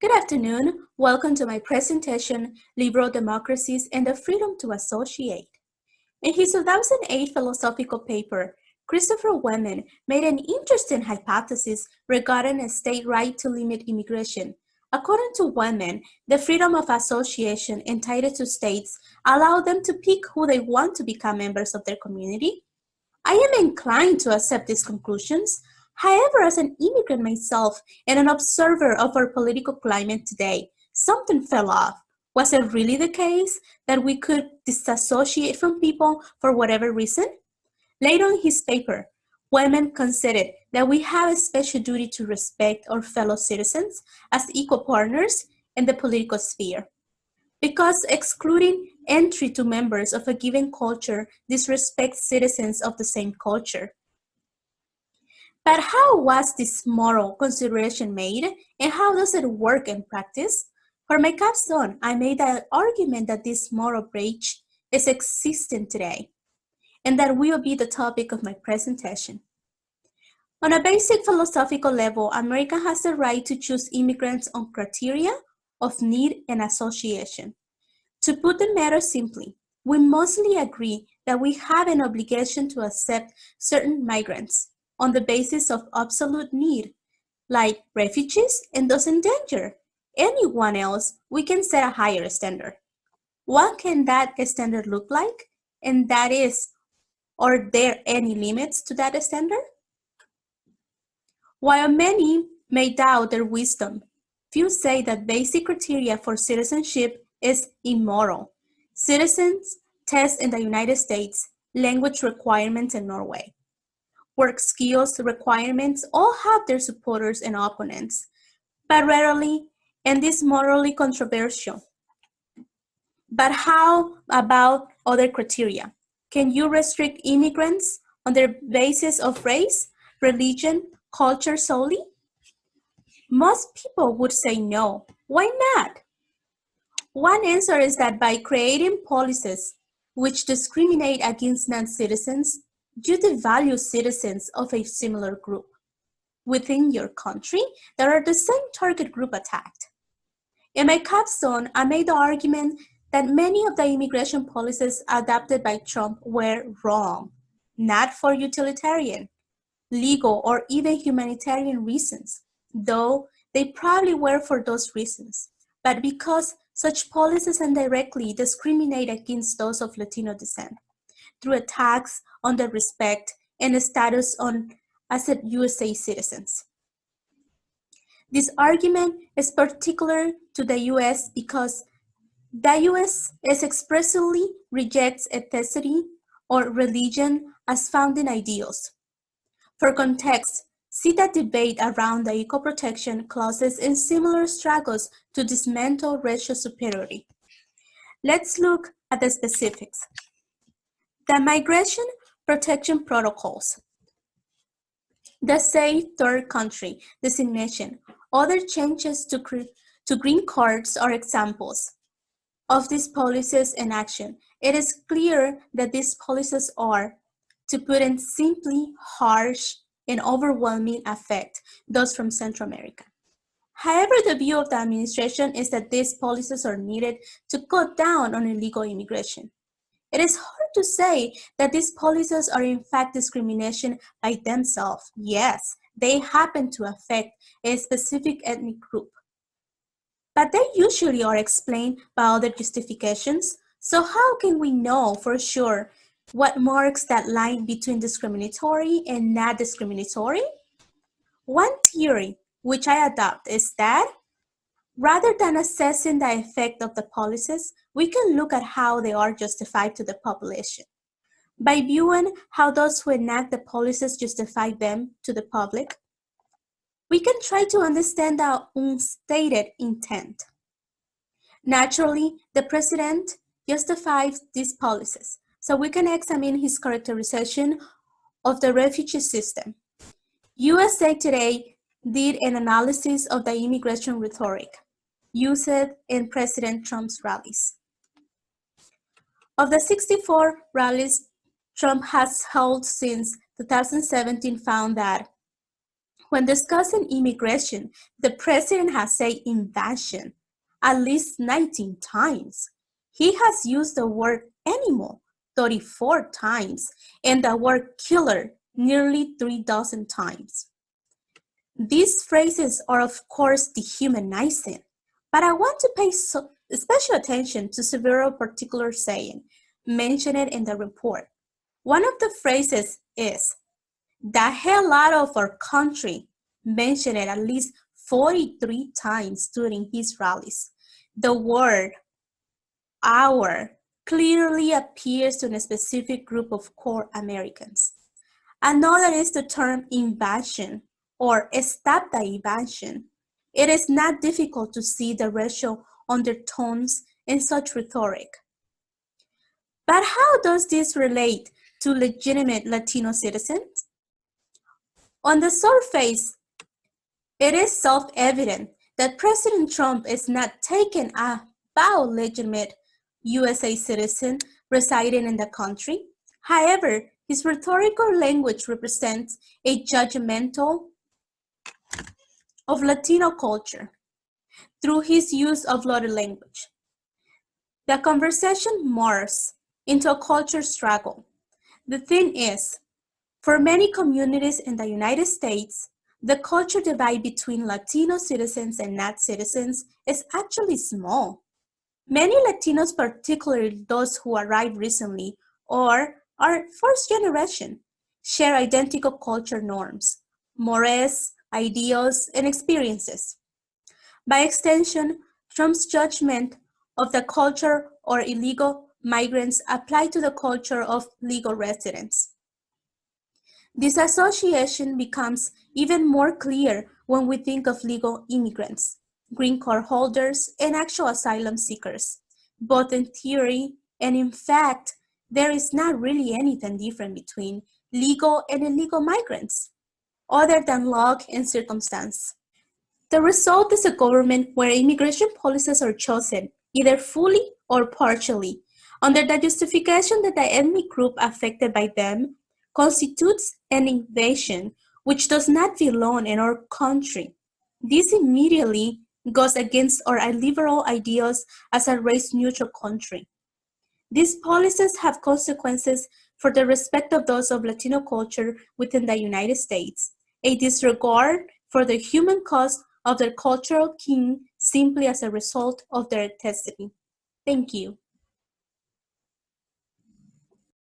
Good afternoon. Welcome to my presentation, Liberal Democracies and the Freedom to Associate. In his 2008 philosophical paper, Christopher Weyman made an interesting hypothesis regarding a state right to limit immigration. According to Weyman, the freedom of association entitled to states allow them to pick who they want to become members of their community. I am inclined to accept these conclusions. However, as an immigrant myself and an observer of our political climate today, something fell off. Was it really the case that we could disassociate from people for whatever reason? Later in his paper, Weyman considered that we have a special duty to respect our fellow citizens as equal partners in the political sphere, because excluding entry to members of a given culture disrespects citizens of the same culture. But how was this moral consideration made, and how does it work in practice? For my capstone, I made the argument that this moral breach is existing today, and that will be the topic of my presentation. On a basic philosophical level, America has the right to choose immigrants on criteria of need and association. To put the matter simply, we mostly agree that we have an obligation to accept certain migrants on the basis of absolute need, like refugees and those in danger. Anyone else, we can set a higher standard. What can that standard look like? And that is, are there any limits to that standard? While many may doubt their wisdom, few say that basic criteria for citizenship is immoral. Citizens test in the United States, language requirements in Norway. Work skills requirements all have their supporters and opponents, but rarely, and this morally controversial. But how about other criteria? Can you restrict immigrants on their basis of race, religion, culture solely? Most people would say no. Why not? One answer is that by creating policies which discriminate against non-citizens, you devalue citizens of a similar group. Within your country, there are the same target group attacked. In my capstone, I made the argument that many of the immigration policies adopted by Trump were wrong, not for utilitarian, legal, or even humanitarian reasons, though they probably were for those reasons, but because such policies indirectly discriminate against those of Latino descent through attacks on their respect and status as USA citizens. This argument is particular to the US because the US expressly rejects ethnicity or religion as founding ideals. For context, see the debate around the equal protection clauses and similar struggles to dismantle racial superiority. Let's look at the specifics. The migration protection protocols, the safe third country designation, other changes to green cards are examples of these policies in action. It is clear that these policies are, to put it simply, harsh and overwhelming effect those from Central America. However, the view of the administration is that these policies are needed to cut down on illegal immigration. It is hard to say that these policies are in fact discrimination by themselves. Yes, they happen to affect a specific ethnic group, but they usually are explained by other justifications. So how can we know for sure what marks that line between discriminatory and not discriminatory? One theory which I adopt is that rather than assessing the effect of the policies, we can look at how they are justified to the population. By viewing how those who enact the policies justify them to the public, we can try to understand the unstated intent. Naturally, the president justifies these policies, so we can examine his characterization of the refugee system. USA Today did an analysis of the immigration rhetoric used in President Trump's rallies. Of the 64 rallies Trump has held since 2017, found that When discussing immigration, the president has said invasion at least 19 times. He has used the word animal 34 times and the word killer nearly 3 dozen times. These phrases are of course dehumanizing, but I want to pay special attention to several particular sayings mentioned in the report. One of the phrases is, "the hell out of our country," mentioned at least 43 times during his rallies. The word "our" clearly appears to a specific group of core Americans. Another is the term invasion or stop the invasion. It is not difficult to see the racial undertones in such rhetoric. But how does this relate to legitimate Latino citizens? On the surface, it is self-evident that President Trump is not taking about legitimate USA citizen residing in the country. However, his rhetorical language represents a judgmental of Latino culture through his use of loaded language. The conversation morphs into a culture struggle. The thing is, for many communities in the United States, the culture divide between Latino citizens and not citizens is actually small. Many Latinos, particularly those who arrived recently or are first generation, share identical culture norms, mores, ideals, and experiences. By extension, Trump's judgment of the culture or illegal migrants apply to the culture of legal residents. This association becomes even more clear when we think of legal immigrants, green card holders, and actual asylum seekers. Both in theory and in fact, there is not really anything different between legal and illegal migrants, other than luck and circumstance. The result is a government where immigration policies are chosen, either fully or partially, under the justification that the ethnic group affected by them constitutes an invasion which does not belong in our country. This immediately goes against our liberal ideals as a race-neutral country. These policies have consequences for the respect of those of Latino culture within the United States, a disregard for the human cost of their cultural kin simply as a result of their ethnicity. Thank you.